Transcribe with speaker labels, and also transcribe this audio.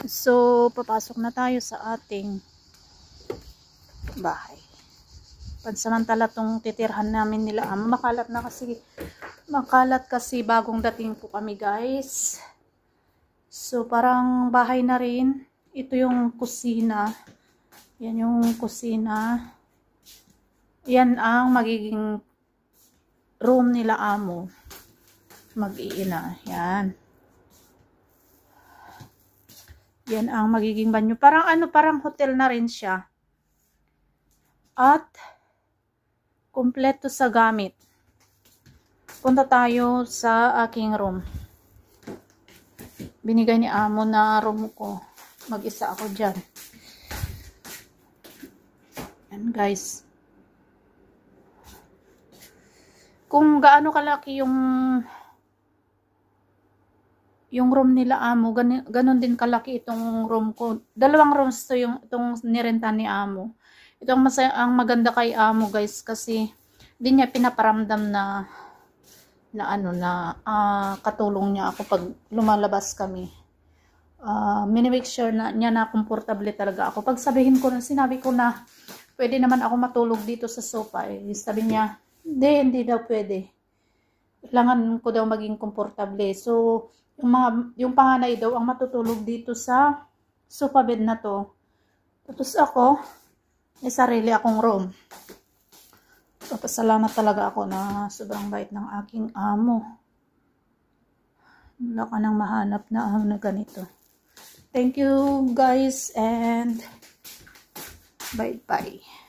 Speaker 1: So, papasok na tayo sa ating bahay. Pansamantala tong titirhan namin nila. Makalat kasi bagong dating po kami, guys. So, parang bahay na rin. Ito yung kusina. Yan yung kusina. Yan ang magiging room nila amo. Mag-iina. Yan. Yan ang magiging banyo. Parang hotel na rin siya. At kumpleto sa gamit. Punta tayo sa aking room. Binigay ni amo na room ko. Mag-isa ako dyan. Yan, guys. Kung gaano kalaki yung room nila amo, ganun din kalaki itong room ko. Dalawang rooms to itong nirenta ni amo. Ito ang maganda kay amo, guys, kasi di niya pinaparamdam na katulong niya ako pag lumalabas kami. Minimake sure na niya na komportable talaga ako. Pag sinabi ko na pwede naman ako matulog dito sa sofa, sabi niya, hindi daw pwede. Kailangan ko daw maging komportable. So, yung panganay daw ang matutulog dito sa sofa bed na to. Tapos ako, may sarili akong room. Papasalamat talaga ako na sobrang bait ng aking amo. Wala ka nang mahanap na amo na ganito. Thank you, guys, and bye-bye.